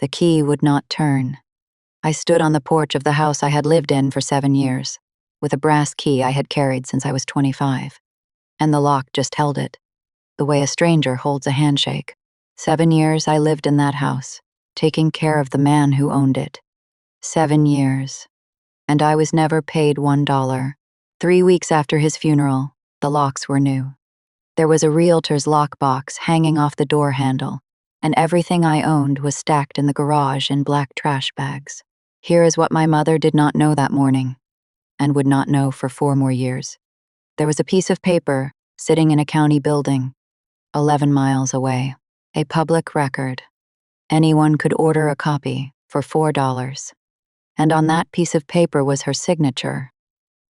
The key would not turn. I stood on the porch of the house I had lived in for 7 years, with a brass key I had carried since I was 25. And the lock just held it, the way a stranger holds a handshake. 7 years I lived in that house, taking care of the man who owned it. 7 years. And I was never paid $1. 3 weeks after his funeral, the locks were new. There was a realtor's lockbox hanging off the door handle, and everything I owned was stacked in the garage in black trash bags. Here is what my mother did not know that morning, and would not know for 4 more years. There was a piece of paper sitting in a county building, 11 miles away, a public record. Anyone could order a copy for $4. And on that piece of paper was her signature,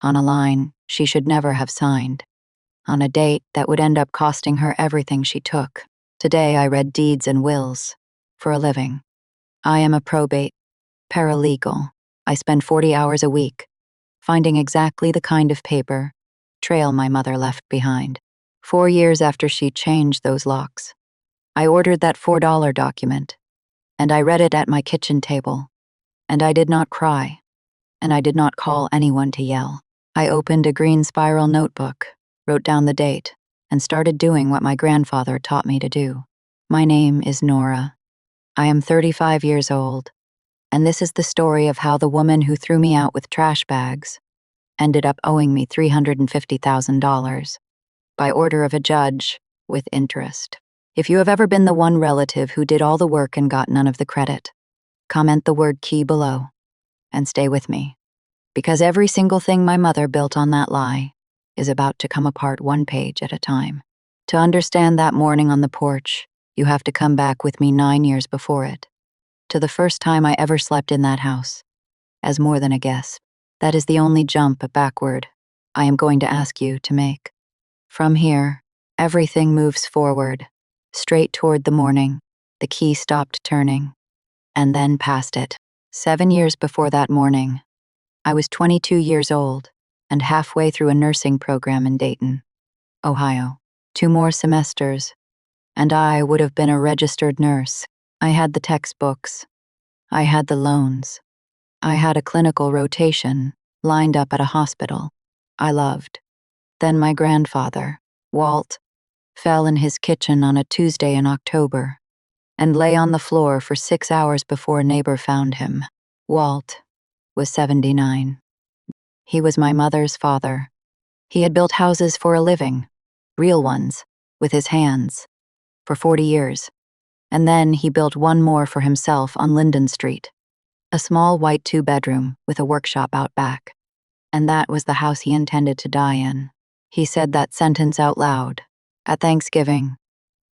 on a line she should never have signed, on a date that would end up costing her everything she took. Today I read deeds and wills for a living. I am a probate paralegal. I spend 40 hours a week finding exactly the kind of paper trail my mother left behind. 4 years after she changed those locks, I ordered that $4 document, and I read it at my kitchen table. And I did not cry, and I did not call anyone to yell. I opened a green spiral notebook, wrote down the date, and started doing what my grandfather taught me to do. My name is Nora. I am 35 years old, and this is the story of how the woman who threw me out with trash bags ended up owing me $350,000 by order of a judge with interest. If you have ever been the one relative who did all the work and got none of the credit, comment the word key below and stay with me, because every single thing my mother built on that lie is about to come apart one page at a time. To understand that morning on the porch, you have to come back with me 9 years before it, to the first time I ever slept in that house, as more than a guest. That is the only jump backward I am going to ask you to make. From here, everything moves forward, straight toward the morning. The key stopped turning, and then past it. 7 years before that morning, I was 22 years old and halfway through a nursing program in Dayton, Ohio. 2 more semesters, and I would have been a registered nurse. I had the textbooks. I had the loans. I had a clinical rotation lined up at a hospital I loved. Then my grandfather, Walt, fell in his kitchen on a Tuesday in October and lay on the floor for 6 hours before a neighbor found him. Walt was 79. He was my mother's father. He had built houses for a living, real ones, with his hands, for 40 years. And then he built one more for himself on Linden Street, a small white 2-bedroom with a workshop out back. And that was the house he intended to die in. He said that sentence out loud, at Thanksgiving,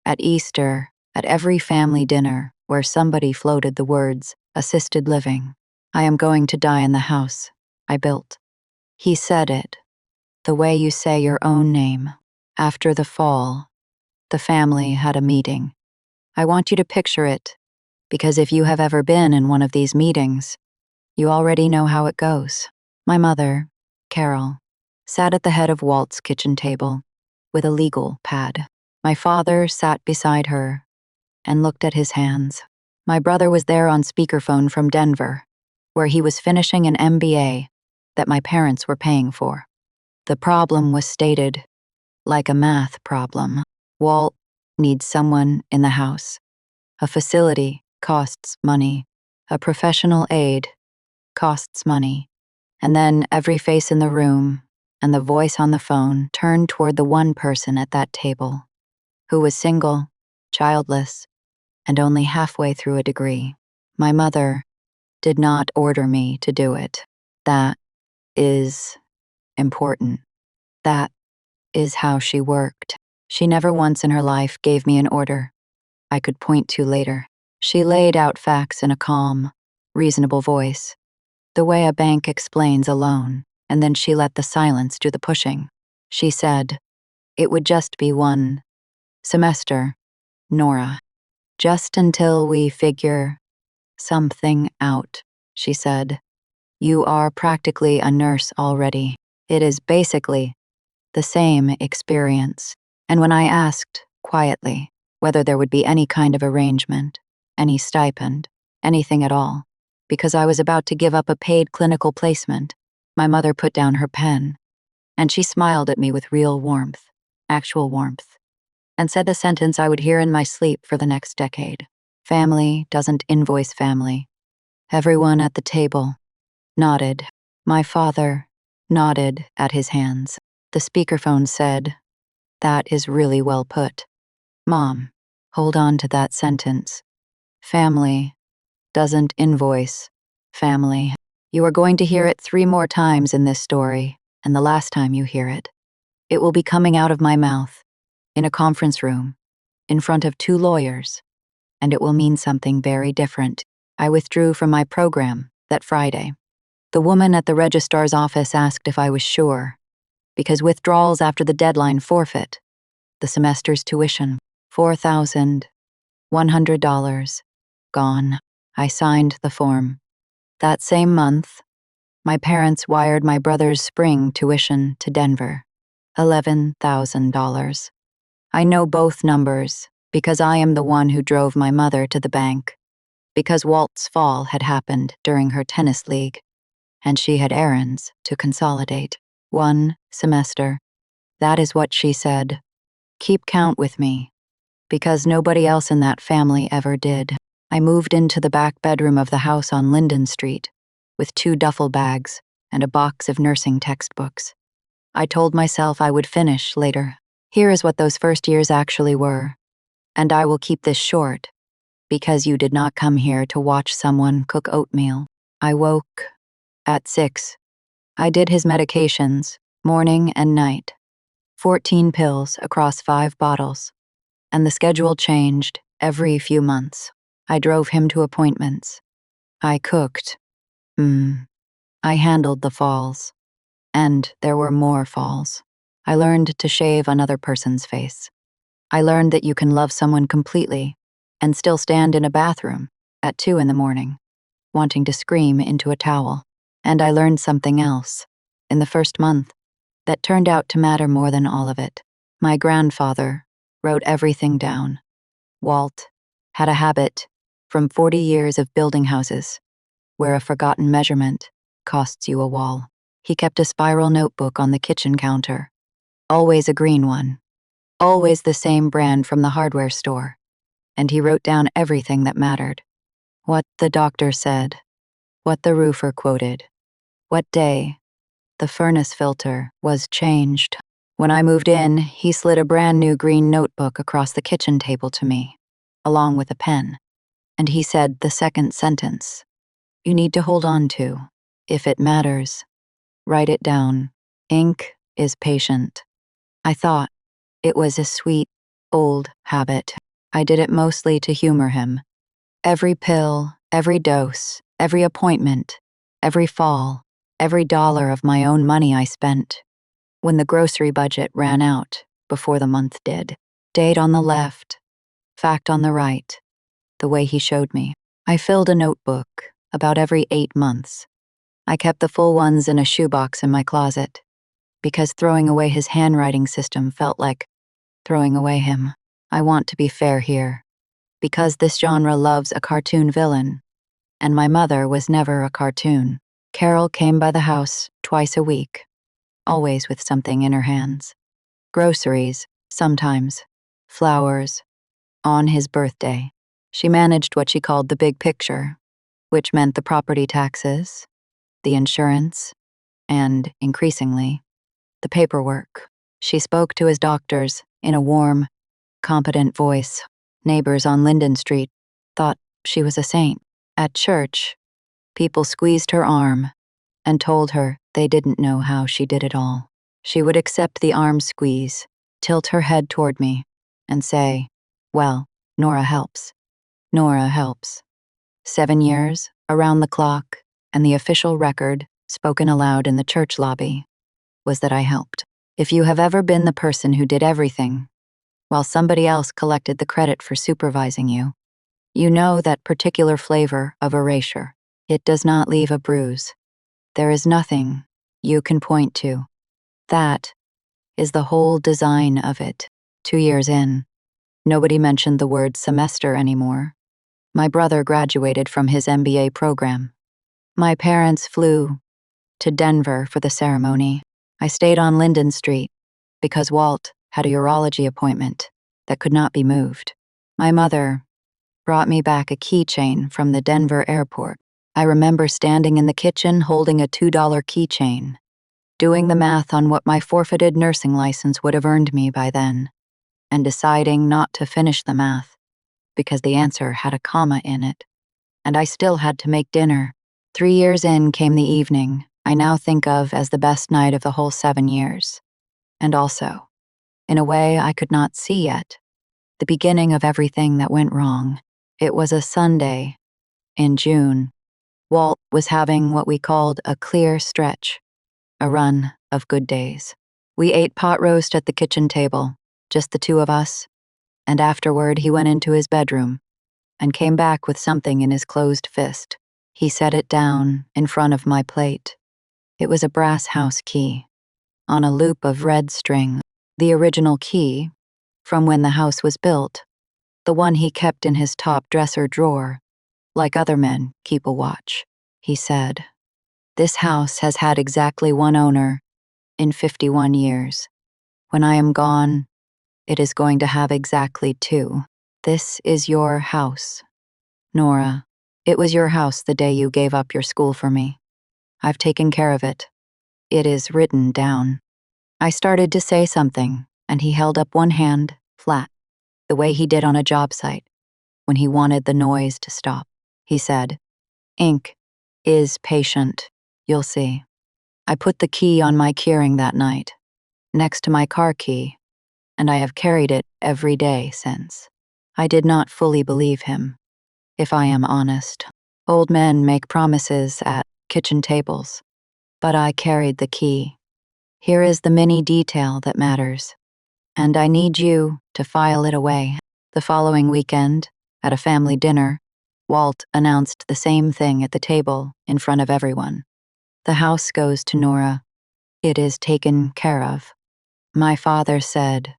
at Easter, at every family dinner where somebody floated the words, assisted living. I am going to die in the house I built. He said it, the way you say your own name. After the fall, the family had a meeting. I want you to picture it, because if you have ever been in one of these meetings, you already know how it goes. My mother, Carol, sat at the head of Walt's kitchen table with a legal pad. My father sat beside her and looked at his hands. My brother was there on speakerphone from Denver, where he was finishing an MBA that my parents were paying for. The problem was stated like a math problem. Walt needs someone in the house. A facility costs money. A professional aide costs money. And then every face in the room and the voice on the phone turned toward the one person at that table, who was single, childless, and only halfway through a degree. My mother did not order me to do it. That is important. That is how she worked. She never once in her life gave me an order I could point to later. She laid out facts in a calm, reasonable voice, the way a bank explains a loan, and then she let the silence do the pushing. She said, "It would just be 1 semester, Nora. Just until we figure something out," she said. "You are practically a nurse already. It is basically the same experience." And when I asked, quietly, whether there would be any kind of arrangement, any stipend, anything at all. Because I was about to give up a paid clinical placement, my mother put down her pen, and she smiled at me with real warmth, actual warmth, and said the sentence I would hear in my sleep for the next decade. Family doesn't invoice family. Everyone at the table nodded. My father nodded at his hands. The speakerphone said, "That is really well put. Mom, hold on to that sentence. Family doesn't invoice family." You are going to hear it 3 more times in this story, and the last time you hear it, it will be coming out of my mouth, in a conference room, in front of 2 lawyers, and it will mean something very different. I withdrew from my program that Friday. The woman at the registrar's office asked if I was sure, because withdrawals after the deadline forfeit the semester's tuition, $4,100, gone. I signed the form. That same month, my parents wired my brother's spring tuition to Denver, $11,000. I know both numbers because I am the one who drove my mother to the bank, because Walt's fall had happened during her tennis league, and she had errands to consolidate. 1 semester. That is what she said. Keep count with me, because nobody else in that family ever did. I moved into the back bedroom of the house on Linden Street, with 2 duffel bags and a box of nursing textbooks. I told myself I would finish later. Here is what those first years actually were. And I will keep this short, because you did not come here to watch someone cook oatmeal. I woke at 6. I did his medications, morning and night. 14 pills across 5 bottles. And the schedule changed every few months. I drove him to appointments. I cooked. I handled the falls. And there were more falls. I learned to shave another person's face. I learned that you can love someone completely and still stand in a bathroom at 2 in the morning, wanting to scream into a towel. And I learned something else in the first month that turned out to matter more than all of it. My grandfather wrote everything down. Walt had a habit from 40 years of building houses where a forgotten measurement costs you a wall. He kept a spiral notebook on the kitchen counter, always a green one, always the same brand from the hardware store, and he wrote down everything that mattered. What the doctor said, what the roofer quoted, what day the furnace filter was changed. When I moved in, he slid a brand new green notebook across the kitchen table to me, along with a pen, and he said the second sentence, "You need to hold on to. If it matters, write it down. Ink is patient." I thought it was a sweet, old habit. I did it mostly to humor him. Every pill, every dose, every appointment, every fall, every dollar of my own money I spent. When the grocery budget ran out before the month did. Date on the left, fact on the right, the way he showed me. I filled a notebook about every 8 months. I kept the full ones in a shoebox in my closet, because throwing away his handwriting system felt like throwing away him. I want to be fair here, because this genre loves a cartoon villain, and my mother was never a cartoon. Carol came by the house twice a week, always with something in her hands. Groceries, sometimes. Flowers. On his birthday. She managed what she called the big picture, which meant the property taxes, the insurance, and, increasingly, the paperwork. She spoke to his doctors in a warm, competent voice. Neighbors on Linden Street thought she was a saint. At church, people squeezed her arm and told her they didn't know how she did it all. She would accept the arm squeeze, tilt her head toward me, and say, "Well, Nora helps. Nora helps." 7 years, around the clock, and the official record, spoken aloud in the church lobby, was that I helped. If you have ever been the person who did everything, while somebody else collected the credit for supervising you, you know that particular flavor of erasure. It does not leave a bruise. There is nothing you can point to. That is the whole design of it. 2 years in, nobody mentioned the word semester anymore. My brother graduated from his MBA program. My parents flew to Denver for the ceremony. I stayed on Linden Street because Walt had a urology appointment that could not be moved. My mother brought me back a keychain from the Denver airport. I remember standing in the kitchen holding a $2 keychain, doing the math on what my forfeited nursing license would have earned me by then, and deciding not to finish the math because the answer had a comma in it, and I still had to make dinner. 3 years in came the evening I now think of as the best night of the whole 7 years, and also, in a way I could not see yet, the beginning of everything that went wrong. It was a Sunday in June. Walt was having what we called a clear stretch, a run of good days. We ate pot roast at the kitchen table, just the two of us, and afterward he went into his bedroom and came back with something in his closed fist. He set it down in front of my plate. It was a brass house key, on a loop of red string, the original key from when the house was built, the one he kept in his top dresser drawer, like other men keep a watch. He said, "This house has had exactly one owner in 51 years. When I am gone, it is going to have exactly 2. This is your house. Nora, it was your house the day you gave up your school for me. I've taken care of it. It is written down." I started to say something, and he held up one hand, flat, the way he did on a job site, when he wanted the noise to stop. He said, "Ink is patient. You'll see." I put the key on my keyring that night, next to my car key, and I have carried it every day since. I did not fully believe him, if I am honest. Old men make promises at kitchen tables, but I carried the key. Here is the mini detail that matters, and I need you to file it away. The following weekend, at a family dinner, Walt announced the same thing at the table in front of everyone. "The house goes to Nora. It is taken care of." My father said,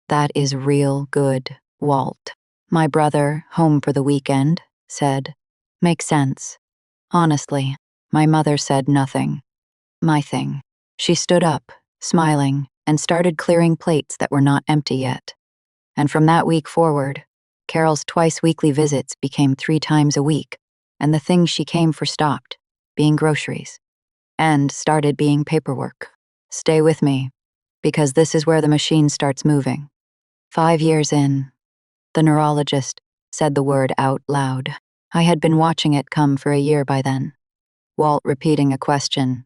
"That is real good, Walt." My brother, home for the weekend, said, "Makes sense." Honestly, my mother said nothing. My thing. She stood up, smiling, and started clearing plates that were not empty yet. And from that week forward, Carol's twice-weekly visits became 3 times a week, and the things she came for stopped, being groceries, and started being paperwork. Stay with me, because this is where the machine starts moving. 5 years in, the neurologist said the word out loud. I had been watching it come for a year by then. Walt repeating a question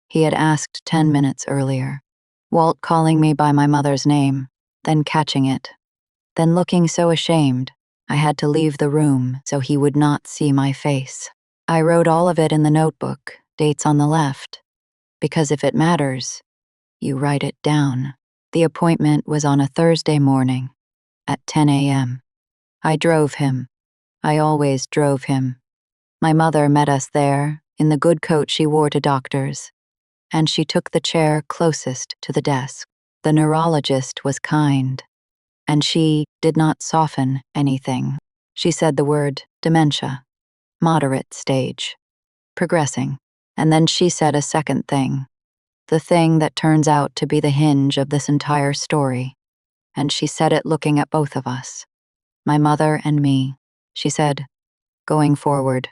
he had asked 10 minutes earlier. Walt calling me by my mother's name, then catching it, then looking so ashamed I had to leave the room so he would not see my face. I wrote all of it in the notebook, dates on the left, because if it matters, you write it down. The appointment was on a Thursday morning at 10 a.m. I drove him. I always drove him. My mother met us there in the good coat she wore to doctors, and she took the chair closest to the desk. The neurologist was kind, and she did not soften anything. She said the word dementia, moderate stage, progressing, and then she said a second thing, the thing that turns out to be the hinge of this entire story, and she said it looking at both of us, my mother and me. She said, "Going forward,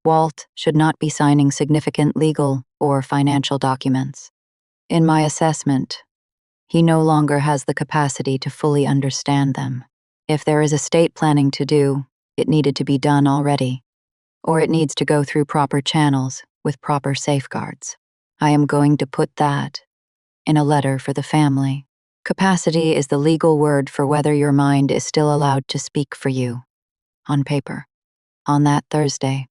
Walt should not be signing significant legal or financial documents. In my assessment, he no longer has the capacity to fully understand them. If there is estate planning to do, it needed to be done already, or it needs to go through proper channels with proper safeguards. I am going to put that in a letter for the family. Capacity is the legal word for whether your mind is still allowed to speak for you. On paper. On that Thursday,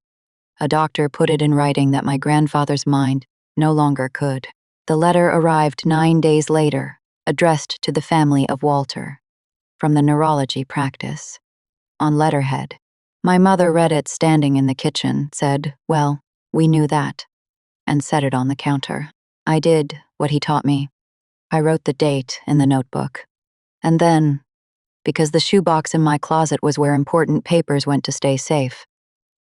a doctor put it in writing that my grandfather's mind no longer could. The letter arrived 9 days later, addressed to the family of Walter, from the neurology practice. On letterhead. My mother read it standing in the kitchen, said, "Well, we knew that," and set it on the counter. I did what he taught me. I wrote the date in the notebook. And then, because the shoebox in my closet was where important papers went to stay safe.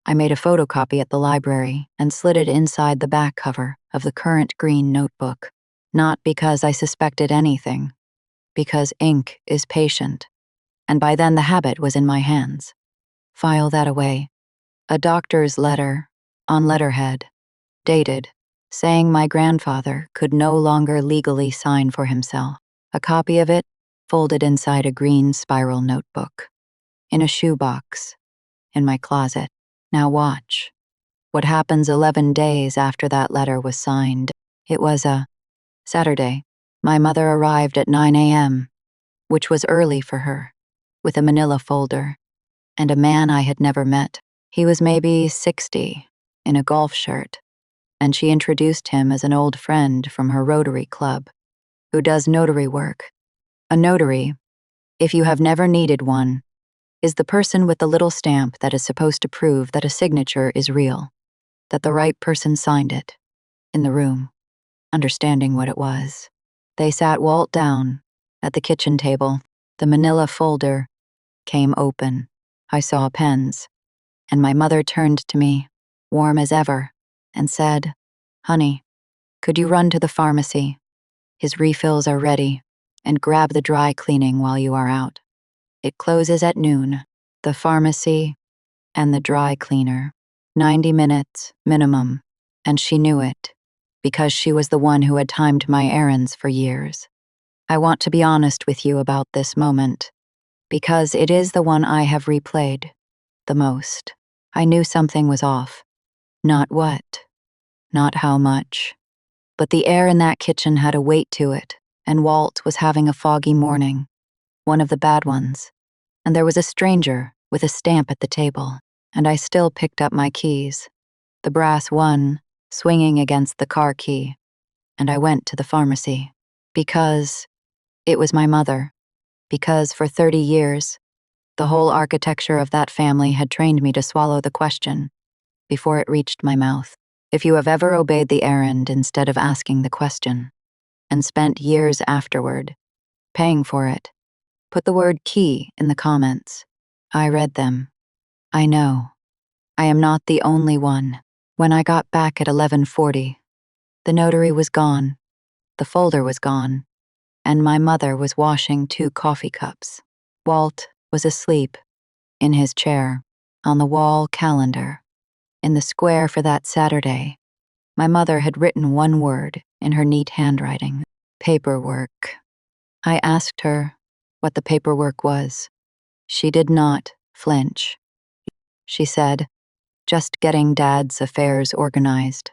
I made a photocopy at the library and slid it inside the back cover of the current green notebook. Not because I suspected anything, because ink is patient, and by then the habit was in my hands. File that away. A doctor's letter, on letterhead, dated, saying my grandfather could no longer legally sign for himself. A copy of it folded inside a green spiral notebook, in a shoebox, in my closet. Now watch. What happens 11 days after that letter was signed? It was a Saturday. My mother arrived at 9 a.m., which was early for her, with a manila folder, and a man I had never met. He was maybe 60, in a golf shirt, and she introduced him as an old friend from her Rotary Club, who does notary work. A notary, if you have never needed one, is the person with the little stamp that is supposed to prove that a signature is real, that the right person signed it, in the room, understanding what it was. They sat Walt down, at the kitchen table. The manila folder came open. I saw pens, and my mother turned to me, warm as ever, and said, "Honey, could you run to the pharmacy? His refills are ready, and grab the dry cleaning while you are out. It closes at noon. The pharmacy and the dry cleaner. 90 minutes, minimum, and she knew it, because she was the one who had timed my errands for years. I want to be honest with you about this moment, because it is the one I have replayed the most. I knew something was off. Not what, not how much, but the air in that kitchen had a weight to it, and Walt was having a foggy morning, one of the bad ones, and there was a stranger with a stamp at the table, and I still picked up my keys, the brass one swinging against the car key, and I went to the pharmacy, because it was my mother, because for 30 years, the whole architecture of that family had trained me to swallow the question before it reached my mouth. If you have ever obeyed the errand instead of asking the question, and spent years afterward paying for it, put the word key in the comments. I read them. I know. I am not the only one. When I got back at 11:40, the notary was gone, the folder was gone, and my mother was washing 2 coffee cups. Walt was asleep, in his chair, on the wall calendar. In the square for that Saturday, my mother had written one word in her neat handwriting: paperwork. I asked her what the paperwork was. She did not flinch. She said, "Just getting Dad's affairs organized.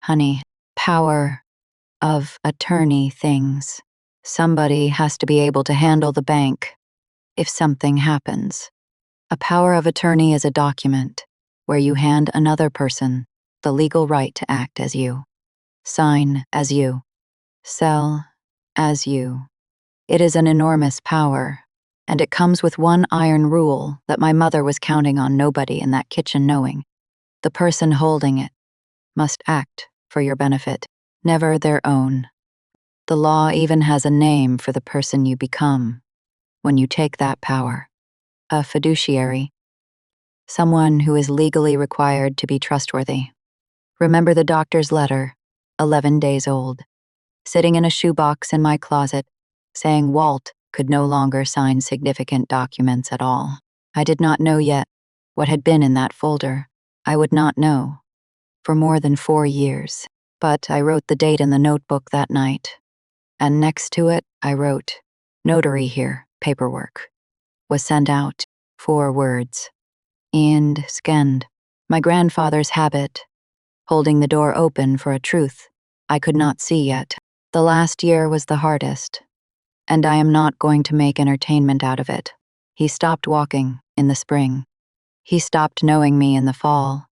Honey, power of attorney things. Somebody has to be able to handle the bank if something happens. A power of attorney is a document where you hand another person the legal right to act as you, sign as you, sell as you. It is an enormous power, and it comes with one iron rule that my mother was counting on nobody in that kitchen knowing. The person holding it must act for your benefit, never their own. The law even has a name for the person you become when you take that power. A fiduciary. Someone who is legally required to be trustworthy. Remember the doctor's letter, 11 days old, sitting in a shoebox in my closet, saying Walt could no longer sign significant documents at all. I did not know yet what had been in that folder. I would not know for more than 4 years, but I wrote the date in the notebook that night, and next to it I wrote, "Notary here, paperwork." Was sent out, 4 words. And scanned. My grandfather's habit, holding the door open for a truth I could not see yet. The last year was the hardest, and I am not going to make entertainment out of it. He stopped walking in the spring. He stopped knowing me in the fall,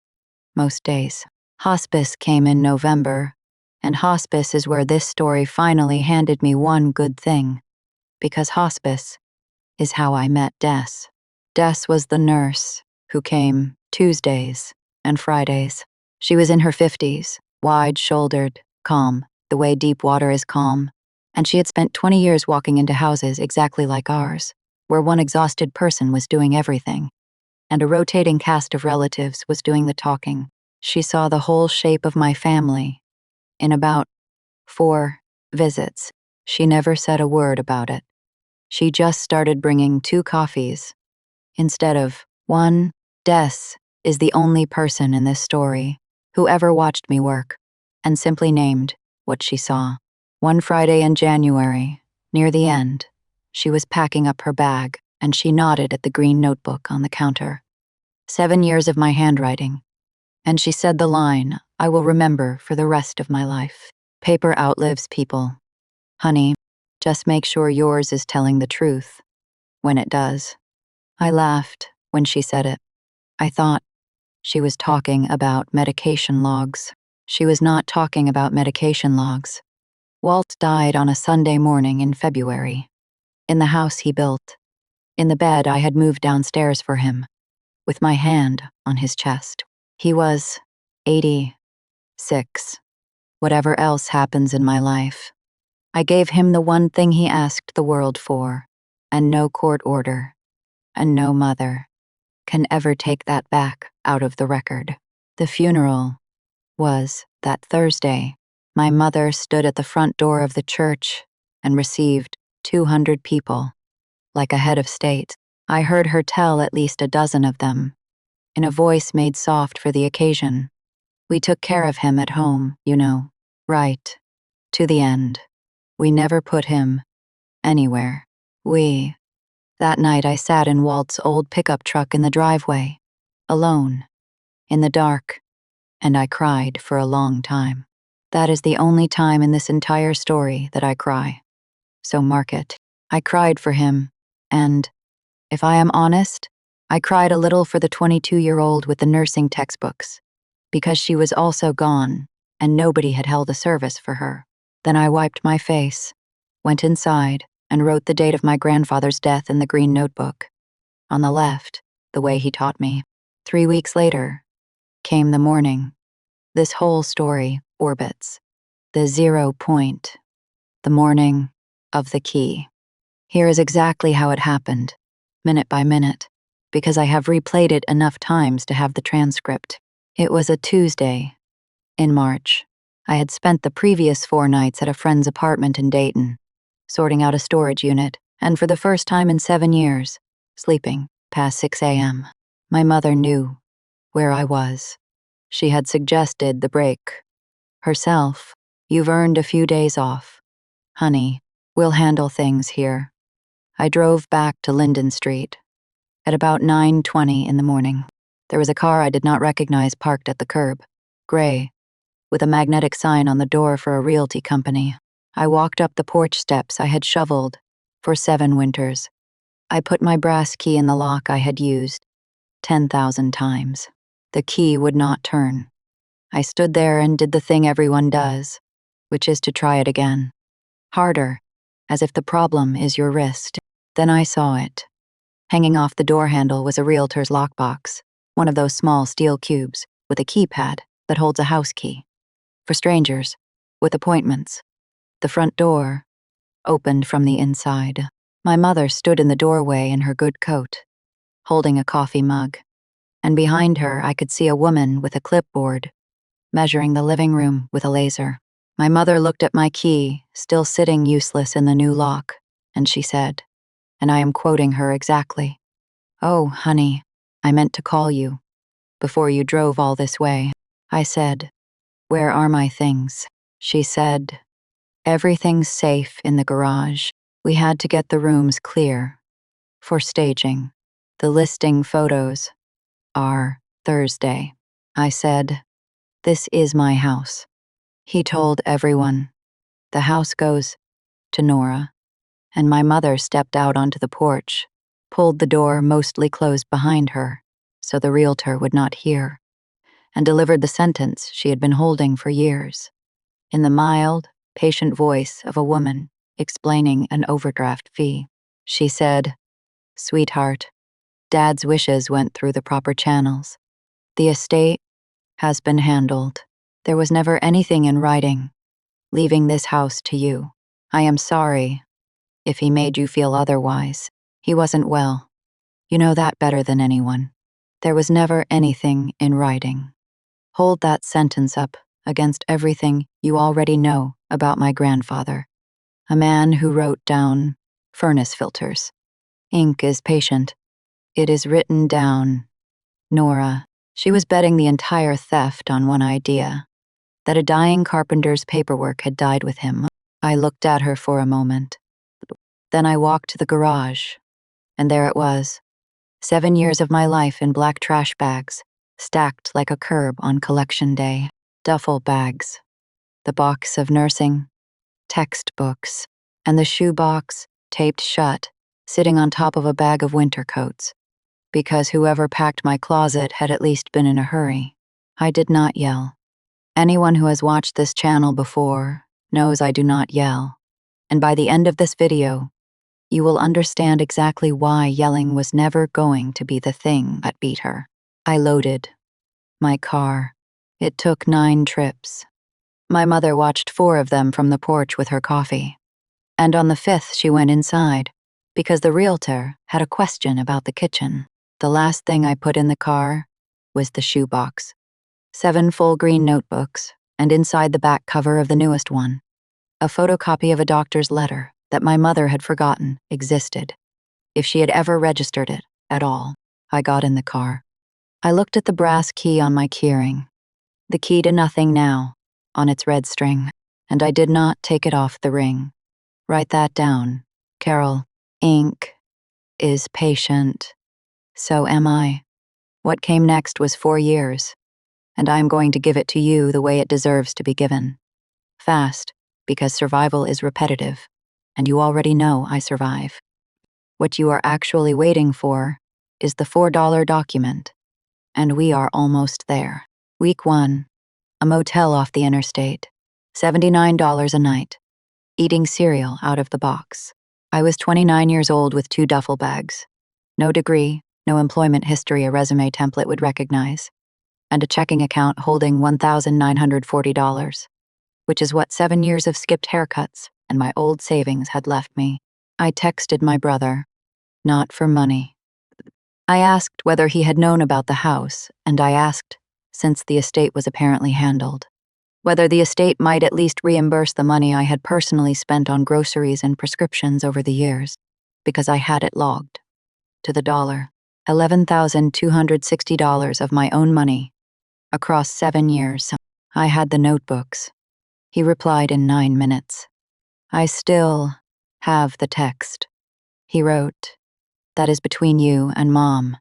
most days. Hospice came in November, and hospice is where this story finally handed me one good thing, because hospice is how I met Des. Des was the nurse who came Tuesdays and Fridays. She was in her 50s, wide-shouldered, calm, the way deep water is calm, and she had spent 20 years walking into houses exactly like ours, where one exhausted person was doing everything, and a rotating cast of relatives was doing the talking. She saw the whole shape of my family in about 4 visits. She never said a word about it. She just started bringing 2 coffees instead of 1. Des is the only person in this story who ever watched me work and simply named what she saw. One Friday in January, near the end, she was packing up her bag and she nodded at the green notebook on the counter. 7 years of my handwriting. And she said the line I will remember for the rest of my life. Paper outlives people. Honey, just make sure yours is telling the truth when it does. I laughed when she said it. I thought she was talking about medication logs. She was not talking about medication logs. Walt died on a Sunday morning in February. In the house he built. In the bed I had moved downstairs for him, with my hand on his chest. He was 86. Whatever else happens in my life, I gave him the one thing he asked the world for, and no court order, and no mother can ever take that back out of the record. The funeral was that Thursday. My mother stood at the front door of the church and received 200 people, like a head of state. I heard her tell at least a dozen of them, in a voice made soft for the occasion. We took care of him at home, you know, right to the end. We never put him anywhere. That night I sat in Walt's old pickup truck in the driveway, alone, in the dark, and I cried for a long time. That is the only time in this entire story that I cry. So mark it. I cried for him, and, if I am honest, I cried a little for the 22-year-old with the nursing textbooks, because she was also gone, and nobody had held a service for her. Then I wiped my face, went inside, and wrote the date of my grandfather's death in the green notebook. On the left, the way he taught me. 3 weeks later, came the morning. This whole story orbits the 0 point, the morning of the key. Here is exactly how it happened, minute by minute, because I have replayed it enough times to have the transcript. It was a Tuesday, in March. I had spent the previous 4 nights at a friend's apartment in Dayton, sorting out a storage unit, and for the first time in 7 years, sleeping past 6 a.m. My mother knew where I was. She had suggested the break. Herself, you've earned a few days off. Honey, we'll handle things here. I drove back to Linden Street. At about 9:20 in the morning, there was a car I did not recognize parked at the curb, gray, with a magnetic sign on the door for a realty company. I walked up the porch steps I had shoveled for 7 winters. I put my brass key in the lock I had used 10,000 times. The key would not turn. I stood there and did the thing everyone does, which is to try it again. Harder, as if the problem is your wrist. Then I saw it. Hanging off the door handle was a realtor's lockbox, one of those small steel cubes with a keypad that holds a house key. For strangers, with appointments. The front door opened from the inside. My mother stood in the doorway in her good coat, holding a coffee mug, and behind her I could see a woman with a clipboard, measuring the living room with a laser. My mother looked at my key, still sitting useless in the new lock, and she said, and I am quoting her exactly, "Oh, honey, I meant to call you before you drove all this way." I said, "Where are my things?" She said, "Everything's safe in the garage. We had to get the rooms clear for staging. The listing photos are Thursday." I said, "This is my house." He told everyone. The house goes to Nora, and my mother stepped out onto the porch, pulled the door mostly closed behind her so the realtor would not hear, and delivered the sentence she had been holding for years, in the mild, patient voice of a woman explaining an overdraft fee. She said, "Sweetheart, Dad's wishes went through the proper channels. The estate has been handled. There was never anything in writing, leaving this house to you. I am sorry if he made you feel otherwise. He wasn't well. You know that better than anyone. There was never anything in writing. Hold that sentence up against everything you already know about my grandfather. A man who wrote down furnace filters. Ink is patient. It is written down. Nora. She was betting the entire theft on one idea, that a dying carpenter's paperwork had died with him. I looked at her for a moment. Then I walked to the garage, and there it was. 7 years of my life in black trash bags, stacked like a curb on collection day. Duffel bags, the box of nursing, textbooks, and the shoebox, taped shut, sitting on top of a bag of winter coats. Because whoever packed my closet had at least been in a hurry. I did not yell. Anyone who has watched this channel before knows I do not yell. And by the end of this video, you will understand exactly why yelling was never going to be the thing that beat her. I loaded my car. It took 9 trips. My mother watched 4 of them from the porch with her coffee. And on the 5th, she went inside because the realtor had a question about the kitchen. The last thing I put in the car was the shoebox. 7 full green notebooks, and inside the back cover of the newest one, a photocopy of a doctor's letter that my mother had forgotten existed, if she had ever registered it at all. I got in the car. I looked at the brass key on my keyring, the key to nothing now, on its red string, and I did not take it off the ring. Write that down, Carol. Ink is patient. So am I. What came next was 4 years, and I'm going to give it to you the way it deserves to be given. Fast, because survival is repetitive, and you already know I survive. What you are actually waiting for is the $4 document, and we are almost there. Week 1, a motel off the interstate, $79 a night, eating cereal out of the box. I was 29 years old with 2 duffel bags, no degree, no employment history a resume template would recognize, and a checking account holding $1,940, which is what 7 years of skipped haircuts and my old savings had left me. I texted my brother, not for money. I asked whether he had known about the house, and I asked, since the estate was apparently handled, whether the estate might at least reimburse the money I had personally spent on groceries and prescriptions over the years, because I had it logged. To the dollar. $11,260 of my own money, across 7 years. I had the notebooks. He replied in 9 minutes. I still have the text. He wrote, "That is between you and Mom.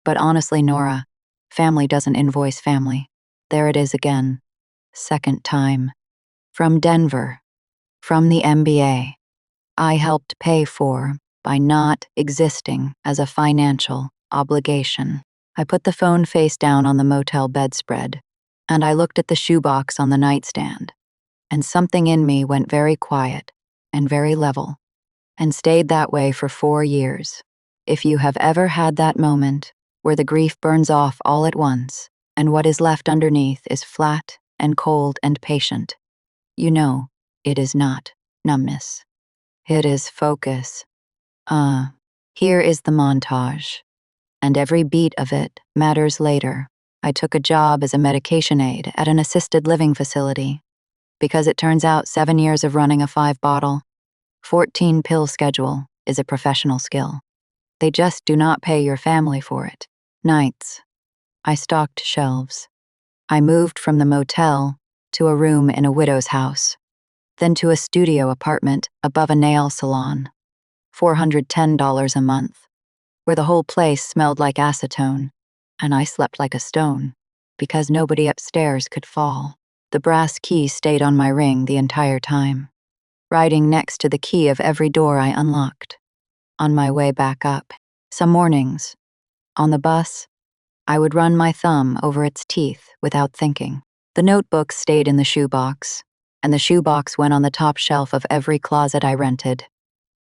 But honestly, Nora, family doesn't invoice family." There it is again. Second time. From Denver. From the MBA. I helped pay for by not existing as a financial obligation. I put the phone face down on the motel bedspread, and I looked at the shoebox on the nightstand, and something in me went very quiet and very level, and stayed that way for 4 years. If you have ever had that moment where the grief burns off all at once, and what is left underneath is flat and cold and patient, you know it is not numbness. It is focus. Here is the montage, and every beat of it matters later. I took a job as a medication aide at an assisted living facility, because it turns out 7 years of running a 5-bottle, 14-pill schedule is a professional skill. They just do not pay your family for it. Nights, I stocked shelves. I moved from the motel to a room in a widow's house, then to a studio apartment above a nail salon, $410 a month, where the whole place smelled like acetone, and I slept like a stone, because nobody upstairs could fall. The brass key stayed on my ring the entire time, riding next to the key of every door I unlocked. On my way back up, some mornings, on the bus, I would run my thumb over its teeth without thinking. The notebooks stayed in the shoebox, and the shoebox went on the top shelf of every closet I rented.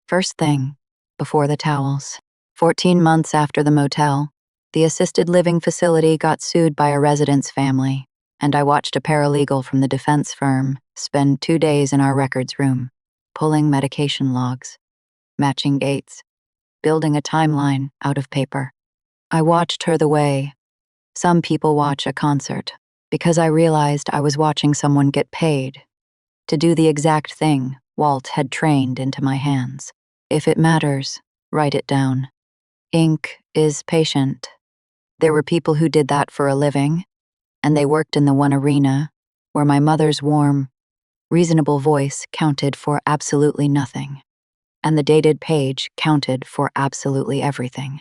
First thing, before the towels. 14 months after the motel, the assisted living facility got sued by a resident's family, and I watched a paralegal from the defense firm spend 2 days in our records room, pulling medication logs, matching dates, building a timeline out of paper. I watched her the way some people watch a concert, because I realized I was watching someone get paid to do the exact thing Walt had trained into my hands. If it matters, write it down. Ink is patient. There were people who did that for a living, and they worked in the one arena where my mother's warm, reasonable voice counted for absolutely nothing, and the dated page counted for absolutely everything.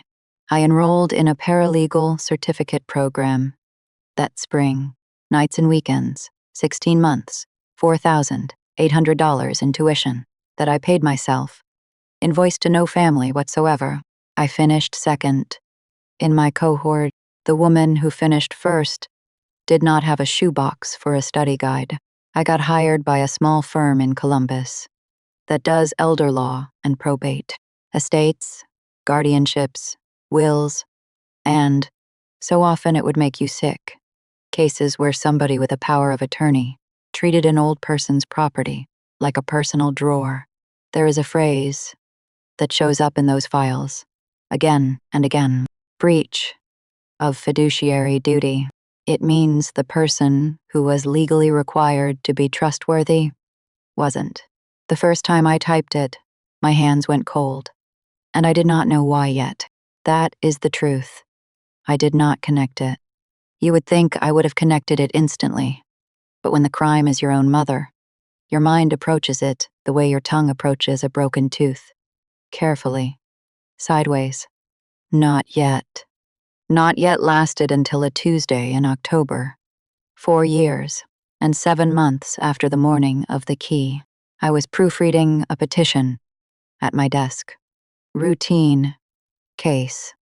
I enrolled in a paralegal certificate program that spring, nights and weekends, 16 months, $4,800 in tuition that I paid myself, invoiced to no family whatsoever. I finished second. In my cohort, the woman who finished first did not have a shoebox for a study guide. I got hired by a small firm in Columbus that does elder law and probate, estates, guardianships, wills, and, so often it would make you sick, cases where somebody with a power of attorney treated an old person's property like a personal drawer. There is a phrase that shows up in those files again and again: breach of fiduciary duty. It means the person who was legally required to be trustworthy wasn't. The first time I typed it, my hands went cold, and I did not know why yet. That is the truth. I did not connect it. You would think I would have connected it instantly, but when the crime is your own mother, your mind approaches it the way your tongue approaches a broken tooth. Carefully. Sideways. Not yet. Not yet lasted until a Tuesday in October. 4 years and 7 months after the morning of the key, I was proofreading a petition at my desk. Routine. Case.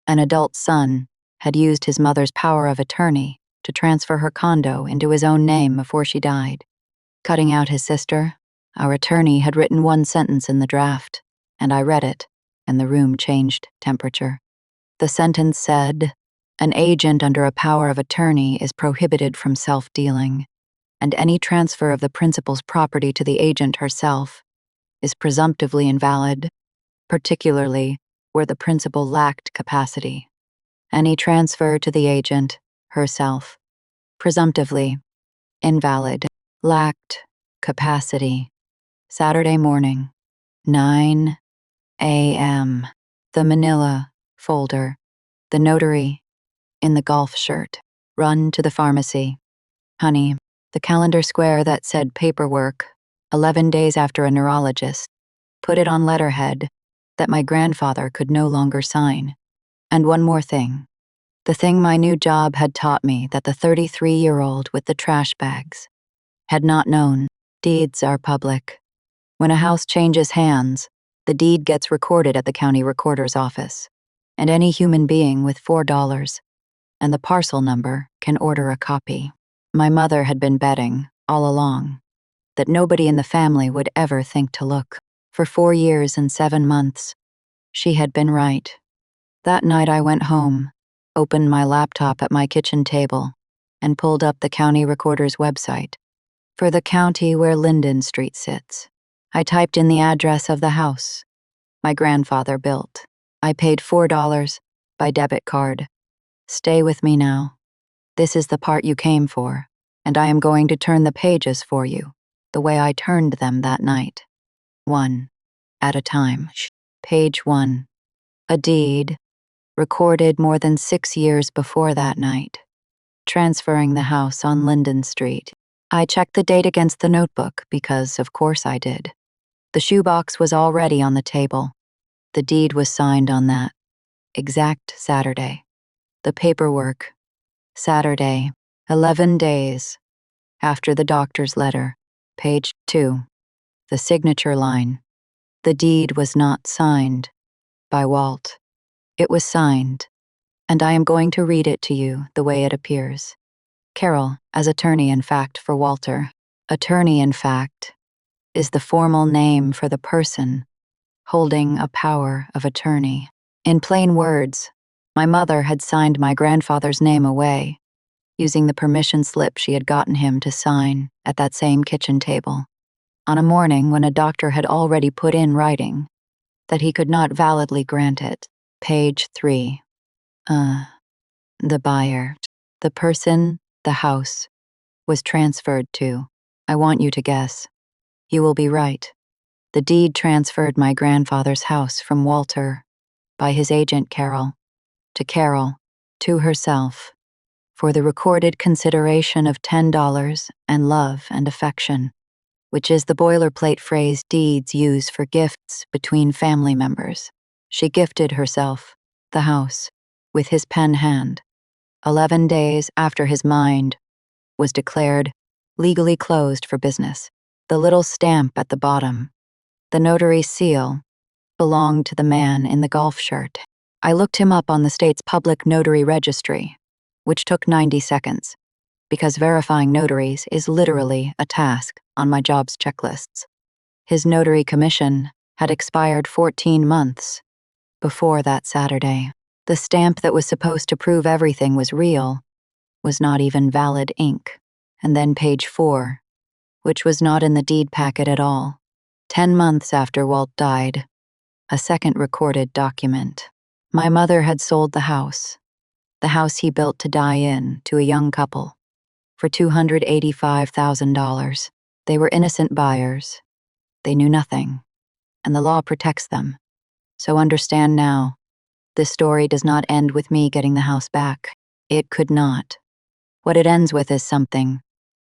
An adult son had used his mother's power of attorney to transfer her condo into his own name before she died. Cutting out his sister, our attorney had written one sentence in the draft, and I read it, and the room changed temperature. The sentence said, "An agent under a power of attorney is prohibited from self-dealing, and any transfer of the principal's property to the agent herself is presumptively invalid, particularly where the principal lacked capacity. Any transfer to the agent herself, presumptively invalid, lacked capacity." Saturday morning, 9 a.m. The manila folder, the notary, in the golf shirt. Run to the pharmacy. Honey, the calendar square that said paperwork, 11 days after a neurologist, put it on letterhead that my grandfather could no longer sign. And one more thing. The thing my new job had taught me that the 33-year-old with the trash bags had not known. Deeds are public. When a house changes hands, the deed gets recorded at the county recorder's office, and any human being with $4 and the parcel number can order a copy. My mother had been betting, all along, that nobody in the family would ever think to look. For 4 years and 7 months, she had been right. That night I went home, opened my laptop at my kitchen table, and pulled up the county recorder's website for the county where Linden Street sits. I typed in the address of the house my grandfather built. I paid $4 by debit card. Stay with me now. This is the part you came for, and I am going to turn the pages for you, the way I turned them that night. One at a time. Page 1. A deed, recorded more than 6 years before that night, transferring the house on Linden Street. I checked the date against the notebook because, of course, I did. The shoebox was already on the table. The deed was signed on that exact Saturday. The paperwork, Saturday, 11 days after the doctor's letter. Page 2. The signature line. The deed was not signed by Walt. It was signed, and I am going to read it to you the way it appears. Carol, as attorney in fact for Walter. Attorney in fact is the formal name for the person holding a power of attorney. In plain words, my mother had signed my grandfather's name away, using the permission slip she had gotten him to sign at that same kitchen table, on a morning when a doctor had already put in writing that he could not validly grant it. Page 3. The buyer, the person, the house, was transferred to. I want you to guess. You will be right. The deed transferred my grandfather's house from Walter, by his agent Carol, to herself, for the recorded consideration of $10 and love and affection, which is the boilerplate phrase deeds use for gifts between family members. She gifted herself, the house, with his pen hand, 11 days after his mind was declared legally closed for business. The little stamp at the bottom, the notary's seal, belonged to the man in the golf shirt. I looked him up on the state's public notary registry, which took 90 seconds, because verifying notaries is literally a task on my job's checklists. His notary commission had expired 14 months before that Saturday. The stamp that was supposed to prove everything was real was not even valid ink. And then page 4, which was not in the deed packet at all. 10 months after Walt died, a second recorded document. My mother had sold the house he built to die in, to a young couple, for $285,000. They were innocent buyers. They knew nothing, and the law protects them. So understand now, this story does not end with me getting the house back. It could not. What it ends with is something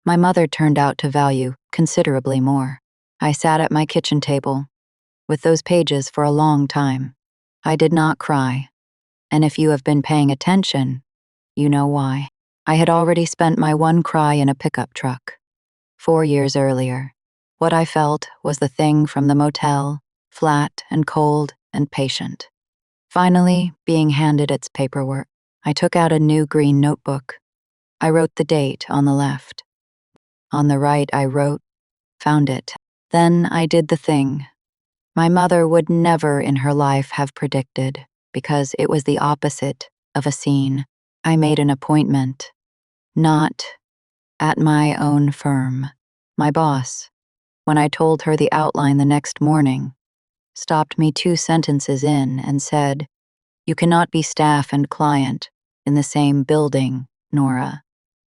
my mother turned out to value considerably more. I sat at my kitchen table with those pages for a long time. I did not cry, and if you have been paying attention, you know why. I had already spent my one cry in a pickup truck. 4 years earlier, what I felt was the thing from the motel, flat and cold and patient. Finally, being handed its paperwork, I took out a new green notebook. I wrote the date on the left. On the right, I wrote, found it. Then I did the thing my mother would never in her life have predicted, because it was the opposite of a scene. I made an appointment. Not at my own firm. My boss, when I told her the outline the next morning, stopped me 2 sentences in and said, "You cannot be staff and client in the same building, Nora,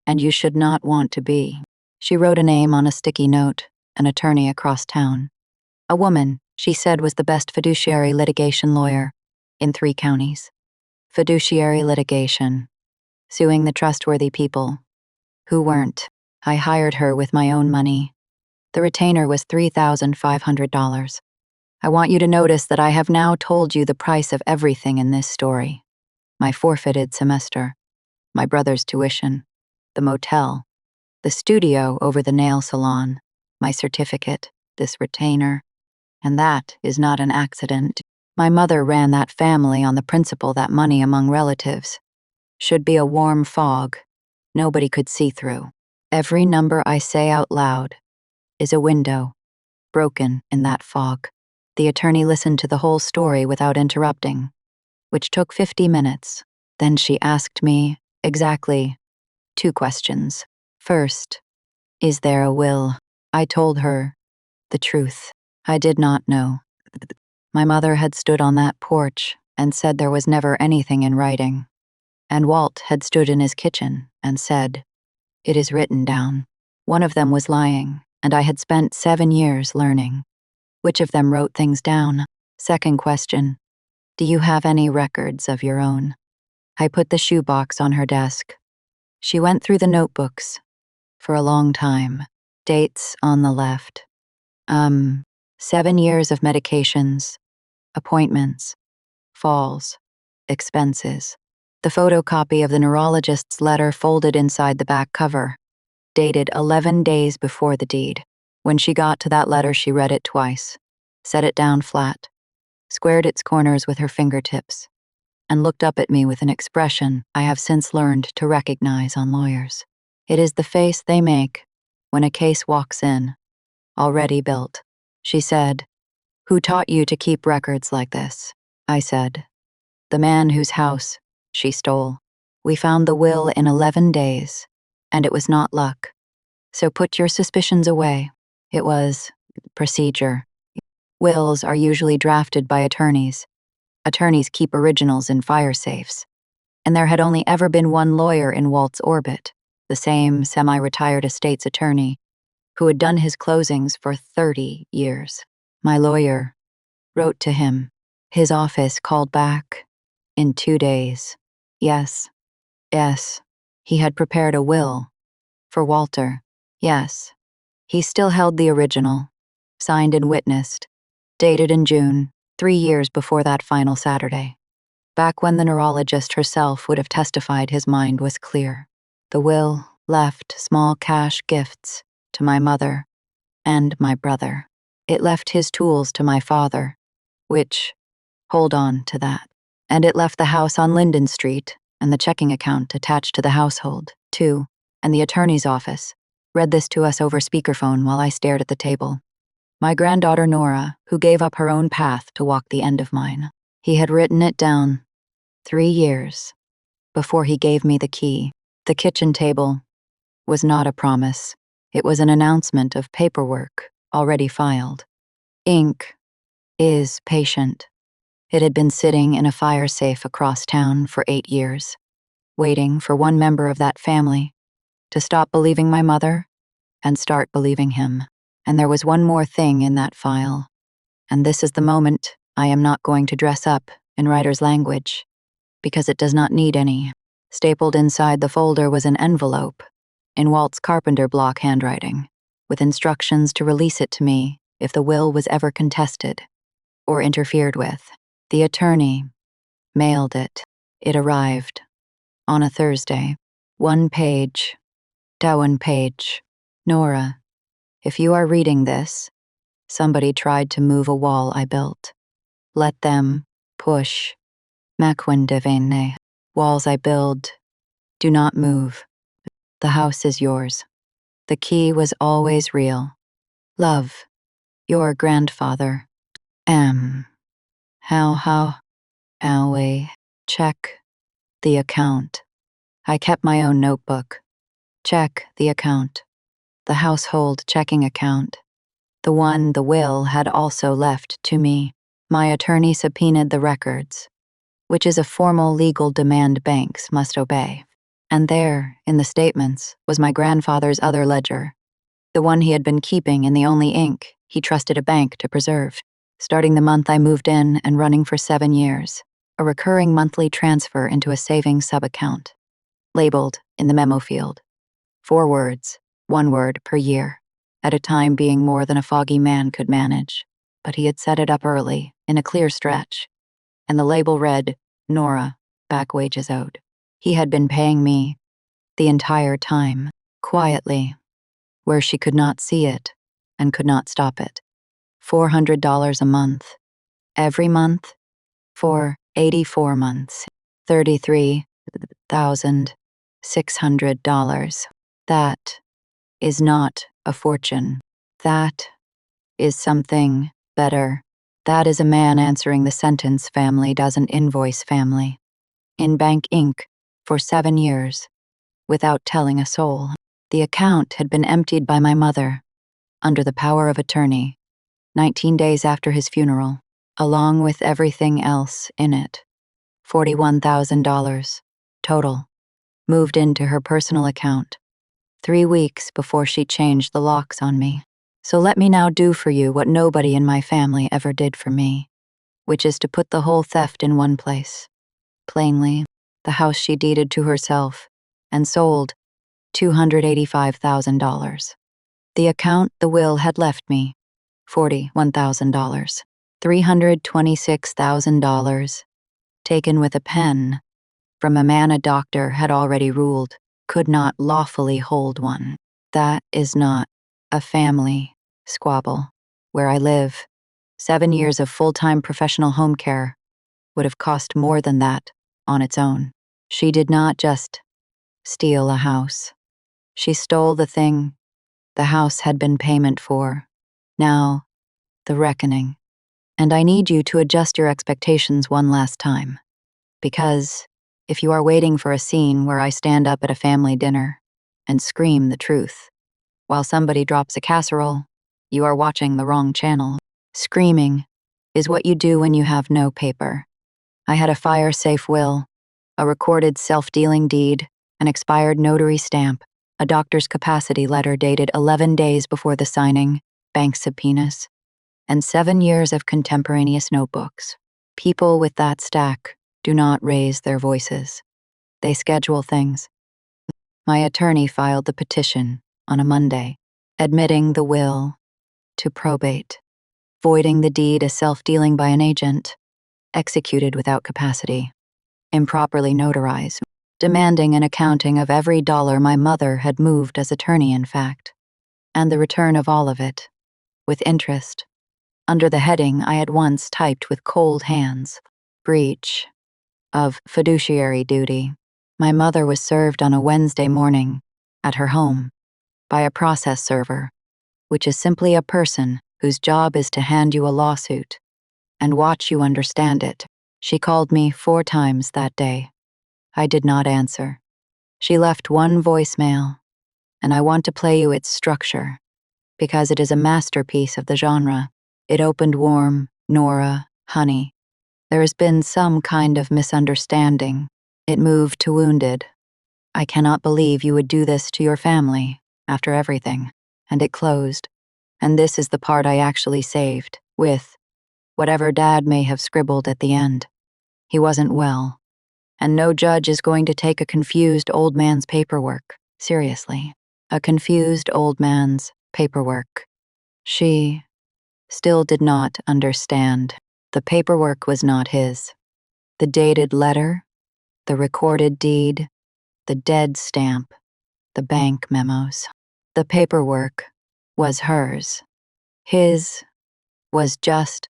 and you should not want to be." She wrote a name on a sticky note, an attorney across town. A woman, she said, was the best fiduciary litigation lawyer in 3 counties. Fiduciary litigation, suing the trustworthy people who weren't. I hired her with my own money. The retainer was $3,500. I want you to notice that I have now told you the price of everything in this story. My forfeited semester, my brother's tuition, the motel, the studio over the nail salon, my certificate, this retainer. And that is not an accident. My mother ran that family on the principle that money among relatives should be a warm fog nobody could see through. Every number I say out loud is a window broken in that fog. The attorney listened to the whole story without interrupting, which took 50 minutes. Then she asked me exactly 2 questions. First, is there a will? I told her the truth. I did not know. My mother had stood on that porch and said there was never anything in writing. And Walt had stood in his kitchen and said, "It is written down." One of them was lying, and I had spent 7 years learning. Which of them wrote things down? Second question, do you have any records of your own? I put the shoebox on her desk. She went through the notebooks for a long time. Dates on the left. 7 years of medications, appointments, falls, expenses. The photocopy of the neurologist's letter folded inside the back cover, dated 11 days before the deed. When she got to that letter, she read it twice, set it down flat, squared its corners with her fingertips, and looked up at me with an expression I have since learned to recognize on lawyers. It is the face they make when a case walks in, already built. She said, "Who taught you to keep records like this?" I said, "The man whose house she stole." We found the will in 11 days, and it was not luck. So put your suspicions away. It was procedure. Wills are usually drafted by attorneys. Attorneys keep originals in fire safes. And there had only ever been one lawyer in Walt's orbit, the same semi-retired estate's attorney, who had done his closings for 30 years. My lawyer wrote to him. His office called back in 2 days. Yes, he had prepared a will for Walter. Yes, he still held the original, signed and witnessed, dated in June, 3 years before that final Saturday. Back when the neurologist herself would have testified his mind was clear. The will left small cash gifts to my mother and my brother. It left his tools to my father, which, hold on to that. And it left the house on Linden Street and the checking account attached to the household, too, and the attorney's office. Read this to us over speakerphone while I stared at the table. My granddaughter Nora, who gave up her own path to walk the end of mine. He had written it down 3 years before he gave me the key. The kitchen table was not a promise. It was an announcement of paperwork already filed. Ink is patient. It had been sitting in a fire safe across town for 8 years, waiting for one member of that family to stop believing my mother and start believing him. And there was one more thing in that file. And this is the moment I am not going to dress up in writer's language, because it does not need any. Stapled inside the folder was an envelope, in Walt's carpenter block handwriting, with instructions to release it to me if the will was ever contested or interfered with. The attorney mailed it. It arrived on a Thursday. 1 page. One page. Nora, if you are reading this, somebody tried to move a wall I built. Let them push. Macwindevene. Walls I build do not move. The house is yours. The key was always real. Love, your grandfather. How, check the account. I kept my own notebook. Check the account. The household checking account. The one the will had also left to me. My attorney subpoenaed the records, which is a formal legal demand banks must obey. And there, in the statements, was my grandfather's other ledger, the one he had been keeping in the only ink he trusted a bank to preserve. Starting the month I moved in and running for 7 years, a recurring monthly transfer into a savings sub-account, labeled in the memo field. 4 words, 1 word per year, at a time being more than a foggy man could manage. But he had set it up early, in a clear stretch, and the label read, Nora, back wages owed. He had been paying me the entire time, quietly, where she could not see it and could not stop it. $400 a month, every month, for 84 months, $33,600. That is not a fortune. That is something better. That is a man answering the sentence family doesn't invoice family. In Bank Inc. for 7 years, without telling a soul. The account had been emptied by my mother, under the power of attorney, 19 days after his funeral, along with everything else in it. $41,000, total, moved into her personal account, 3 weeks before she changed the locks on me. So let me now do for you what nobody in my family ever did for me, which is to put the whole theft in one place. Plainly, the house she deeded to herself and sold, $285,000. The account the will had left me, $41,000. $326,000, taken with a pen, from a man a doctor had already ruled could not lawfully hold one. That is not a family squabble. Where I live, 7 years of full-time professional home care would have cost more than that on its own. She did not just steal a house. She stole the thing the house had been payment for. Now, the reckoning. And I need you to adjust your expectations one last time. Because if you are waiting for a scene where I stand up at a family dinner and scream the truth, while somebody drops a casserole, you are watching the wrong channel. Screaming is what you do when you have no paper. I had a fire-safe will, a recorded self-dealing deed, an expired notary stamp, a doctor's capacity letter dated 11 days before the signing, bank subpoenas, and 7 years of contemporaneous notebooks. People with that stack do not raise their voices. They schedule things. My attorney filed the petition on a Monday, admitting the will to probate, voiding the deed as self-dealing by an agent, executed without capacity, improperly notarized, demanding an accounting of every dollar my mother had moved as attorney, in fact, and the return of all of it, with interest, under the heading I had once typed with cold hands, breach of fiduciary duty. My mother was served on a Wednesday morning, at her home, by a process server, which is simply a person whose job is to hand you a lawsuit and watch you understand it. She called me 4 times that day. I did not answer. She left one voicemail, and I want to play you its structure, because it is a masterpiece of the genre. It opened warm, Nora, honey. There has been some kind of misunderstanding. It moved to wounded. I cannot believe you would do this to your family, after everything. And it closed. And this is the part I actually saved, with whatever Dad may have scribbled at the end. He wasn't well. And no judge is going to take a confused old man's paperwork seriously. A confused old man's paperwork. She still did not understand. The paperwork was not his. The dated letter, the recorded deed, the dead stamp, the bank memos. The paperwork was hers. His was just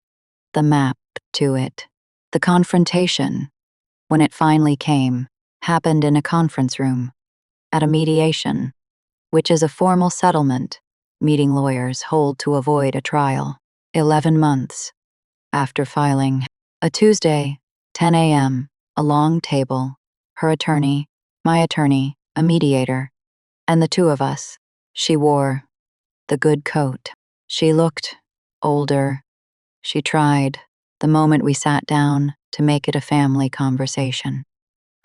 the map to it. The confrontation, when it finally came, happened in a conference room, at a mediation, which is a formal settlement meeting lawyers hold to avoid a trial. 11 months after filing. A Tuesday, 10 a.m., a long table, her attorney, my attorney, a mediator, and the 2 of us. She wore the good coat. She looked older. She tried, the moment we sat down, to make it a family conversation.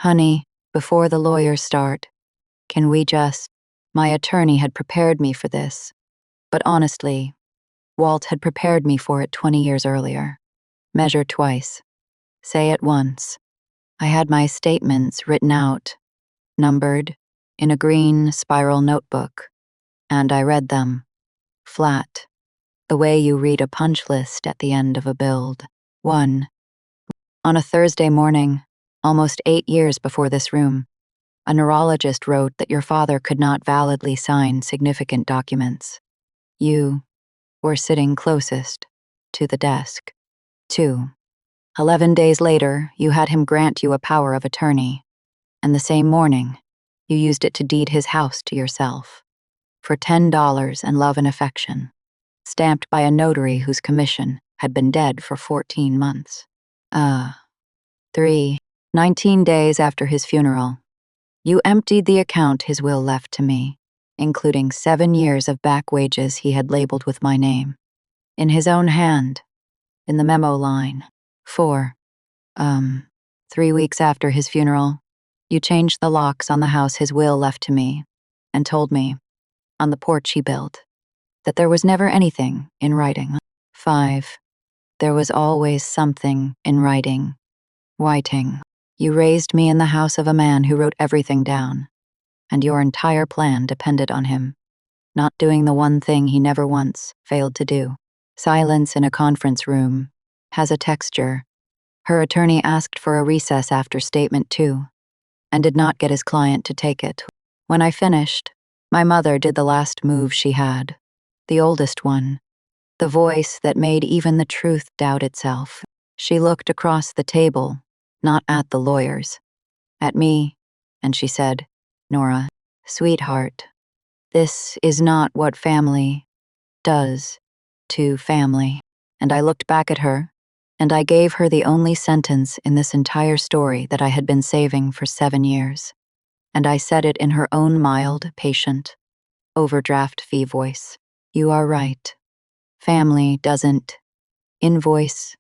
Honey, before the lawyers start, can we just... My attorney had prepared me for this, but honestly, Walt had prepared me for it 20 years earlier. Measure twice. Say it once. I had my statements written out, numbered, in a green spiral notebook, and I read them, flat, the way you read a punch list at the end of a build. 1. On a Thursday morning, almost 8 years before this room, a neurologist wrote that your father could not validly sign significant documents. You were sitting closest to the desk. 2. 11 days later, you had him grant you a power of attorney, and the same morning, you used it to deed his house to yourself, for $10 and love and affection, stamped by a notary whose commission had been dead for 14 months. 3. 19 days after his funeral, you emptied the account his will left to me, including 7 years of back wages he had labeled with my name, in his own hand, in the memo line. 4. 3 weeks after his funeral, you changed the locks on the house his will left to me, and told me, on the porch he built, that there was never anything in writing. 5. There was always something in writing. Whiting. You raised me in the house of a man who wrote everything down, and your entire plan depended on him, not doing the one thing he never once failed to do. Silence in a conference room has a texture. Her attorney asked for a recess after statement 2, and did not get his client to take it. When I finished, my mother did the last move she had, the oldest one, the voice that made even the truth doubt itself. She looked across the table, not at the lawyers, at me, and she said, Nora, sweetheart, this is not what family does to family. And I looked back at her, and I gave her the only sentence in this entire story that I had been saving for 7 years. And I said it in her own mild, patient, overdraft fee voice. You are right. Family doesn't invoice,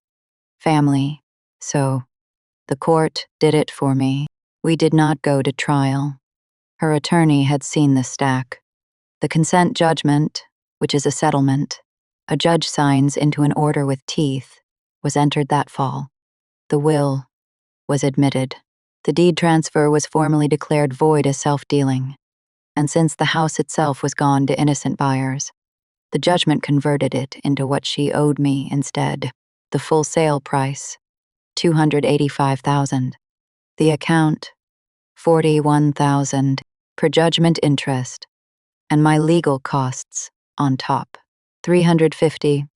family. So, the court did it for me. We did not go to trial. Her attorney had seen the stack. The consent judgment, which is a settlement, a judge signs into an order with teeth, was entered that fall. The will was admitted. The deed transfer was formally declared void as self-dealing. And since the house itself was gone to innocent buyers, the judgment converted it into what she owed me instead. The full sale price, $285,000. The account, $41,000 per judgment interest, and my legal costs on top, $350,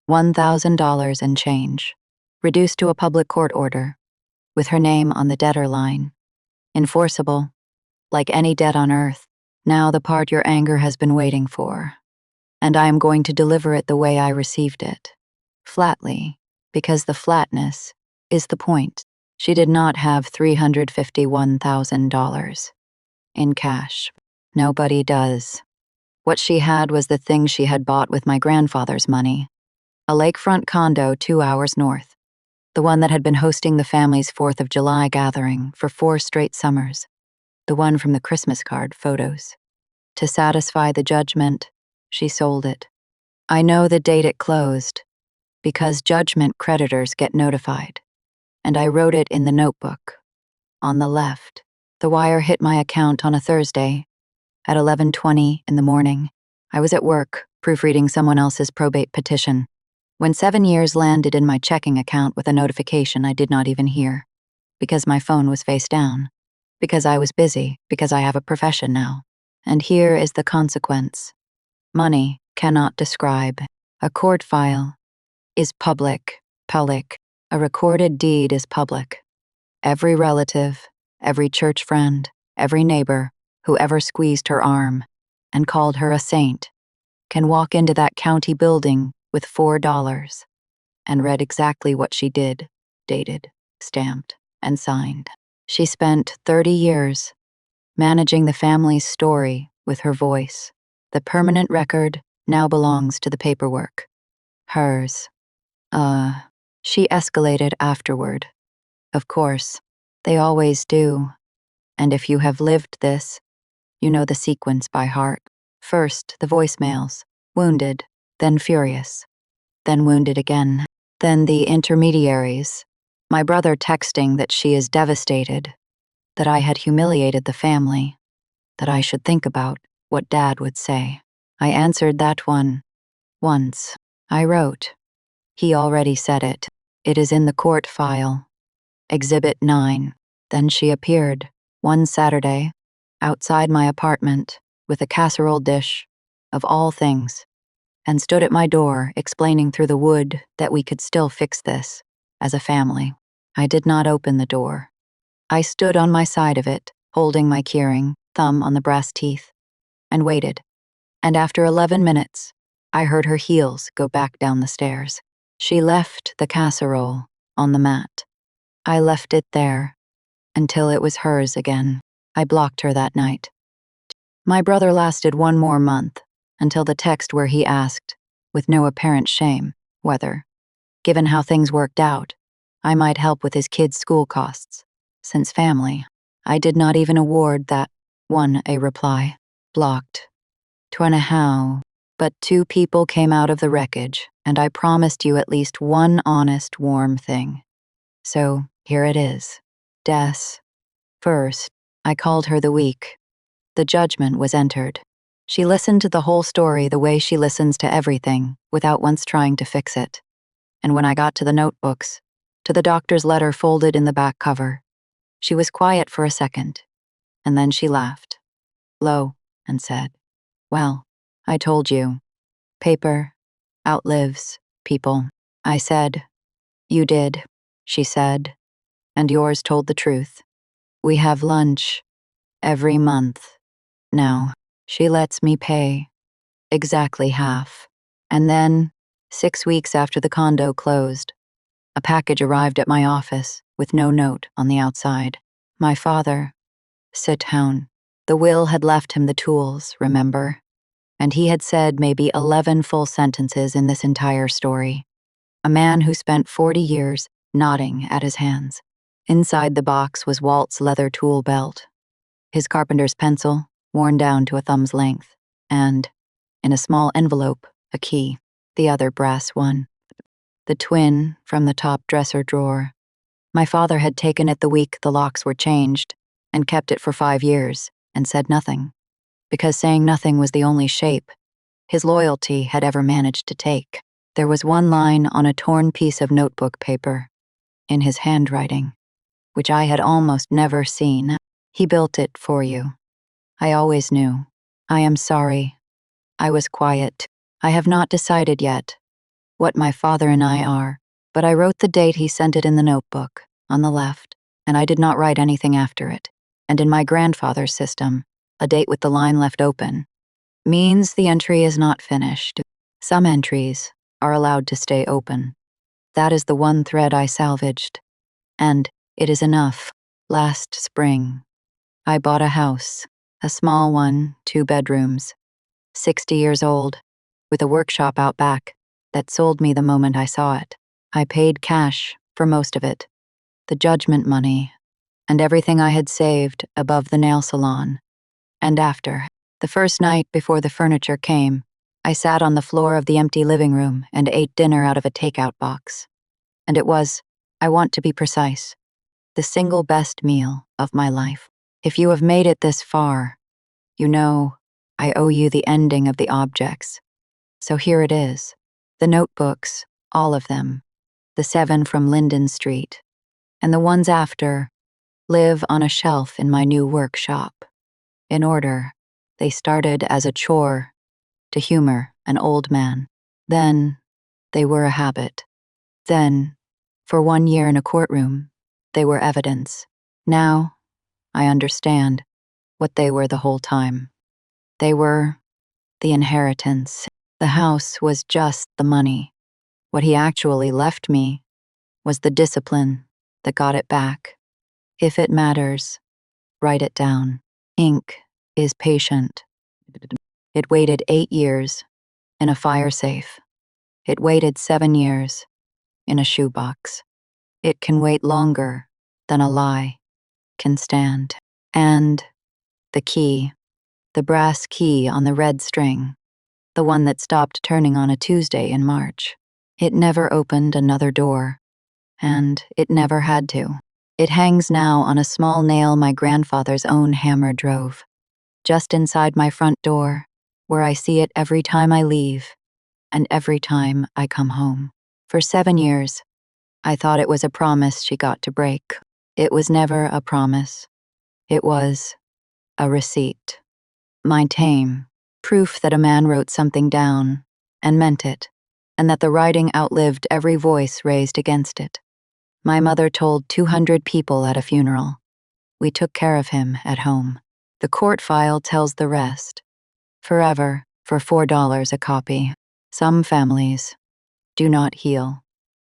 $1,000 and change, reduced to a public court order, with her name on the debtor line. Enforceable, like any debt on earth. Now the part your anger has been waiting for. And I am going to deliver it the way I received it. Flatly, because the flatness is the point. She did not have $351,000 in cash. Nobody does. What she had was the thing she had bought with my grandfather's money. A lakefront condo 2 hours north. The one that had been hosting the family's 4th of July gathering for 4 straight summers. The one from the Christmas card photos. To satisfy the judgment, she sold it. I know the date it closed, because judgment creditors get notified. And I wrote it in the notebook. On the left, the wire hit my account on a Thursday at 11:20 in the morning. I was at work, proofreading someone else's probate petition, when 7 years landed in my checking account with a notification I did not even hear. Because my phone was face down. Because I was busy, because I have a profession now. And here is the consequence. Money cannot describe. A court file is public. A recorded deed is public. Every relative, every church friend, every neighbor, who ever squeezed her arm and called her a saint, can walk into that county building with $4 and read exactly what she did, dated, stamped, and signed. She spent 30 years managing the family's story with her voice. The permanent record now belongs to the paperwork. Hers. She escalated afterward. Of course, they always do. And if you have lived this, you know the sequence by heart. First, the voicemails, wounded, then furious, then wounded again, then the intermediaries, my brother texting that she is devastated, that I had humiliated the family, that I should think about what Dad would say. I answered that one. Once. I wrote. He already said it. It is in the court file. Exhibit 9. Then she appeared, one Saturday, outside my apartment, with a casserole dish, of all things, and stood at my door explaining through the wood that we could still fix this, as a family. I did not open the door. I stood on my side of it, holding my keyring, thumb on the brass teeth, and waited. And after 11 minutes, I heard her heels go back down the stairs. She left the casserole on the mat. I left it there until it was hers again. I blocked her that night. My brother lasted 1 more month, until the text where he asked, with no apparent shame, whether, given how things worked out, I might help with his kids' school costs. Since family, I did not even award that one a reply. Blocked. 'Twanna but 2 people came out of the wreckage, and I promised you at least one honest, warm thing. So, here it is. Des. First, I called her the week. The judgment was entered. She listened to the whole story the way she listens to everything, without once trying to fix it. And when I got to the notebooks, to the doctor's letter folded in the back cover, she was quiet for a second, and then she laughed, low, and said, "Well, I told you. Paper outlives people." I said, "You did," she said, "and yours told the truth. We have lunch every month. Now, she lets me pay exactly half. And then, 6 weeks after the condo closed, a package arrived at my office with no note on the outside. My father, sit down. The will had left him the tools, remember? And he had said maybe 11 full sentences in this entire story. A man who spent 40 years nodding at his hands. Inside the box was Walt's leather tool belt, his carpenter's pencil, worn down to a thumb's length, and, in a small envelope, a key, the other brass one. The twin from the top dresser drawer. My father had taken it the week the locks were changed, and kept it for 5 years, and said nothing, because saying nothing was the only shape his loyalty had ever managed to take. There was one line on a torn piece of notebook paper, in his handwriting, which I had almost never seen. He built it for you. I always knew. I am sorry. I was quiet. I have not decided yet what my father and I are, but I wrote the date he sent it in the notebook, on the left, and I did not write anything after it. And in my grandfather's system, a date with the line left open means the entry is not finished. Some entries are allowed to stay open. That is the one thread I salvaged. And it is enough. Last spring, I bought a house, a small one, 2 bedrooms, 60 years old, with a workshop out back, that sold me the moment I saw it. I paid cash for most of it, the judgment money, and everything I had saved above the nail salon. And after, the first night before the furniture came, I sat on the floor of the empty living room and ate dinner out of a takeout box. And it was, I want to be precise, the single best meal of my life. If you have made it this far, you know I owe you the ending of the objects. So here it is. The notebooks, all of them, the 7 from Linden Street, and the ones after, live on a shelf in my new workshop. In order, they started as a chore to humor an old man. Then, they were a habit. Then, for 1 year in a courtroom, they were evidence. Now, I understand what they were the whole time. They were the inheritance. The house was just the money. What he actually left me was the discipline that got it back. If it matters, write it down. Ink is patient. It waited 8 years in a fire safe. It waited 7 years in a shoebox. It can wait longer than a lie can stand. And the key, the brass key on the red string, the one that stopped turning on a Tuesday in March. It never opened another door, and it never had to. It hangs now on a small nail my grandfather's own hammer drove, just inside my front door, where I see it every time I leave, and every time I come home. For 7 years, I thought it was a promise she got to break. It was never a promise. It was a receipt. My tame, proof that a man wrote something down and meant it, and that the writing outlived every voice raised against it. My mother told 200 people at a funeral. We took care of him at home. The court file tells the rest. Forever, for $4 a copy. Some families do not heal.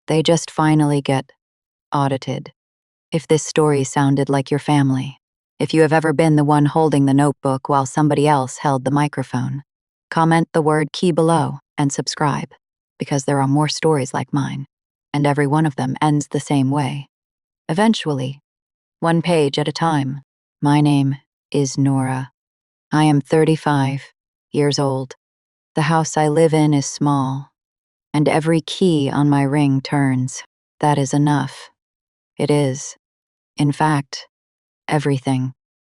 They just finally get audited. If this story sounded like your family, if you have ever been the one holding the notebook while somebody else held the microphone, comment the word key below and subscribe, because there are more stories like mine, and every one of them ends the same way. Eventually, 1 page at a time. My name is Nora. I am 35 years old. The house I live in is small, and every key on my ring turns. That is enough. It is, in fact, everything.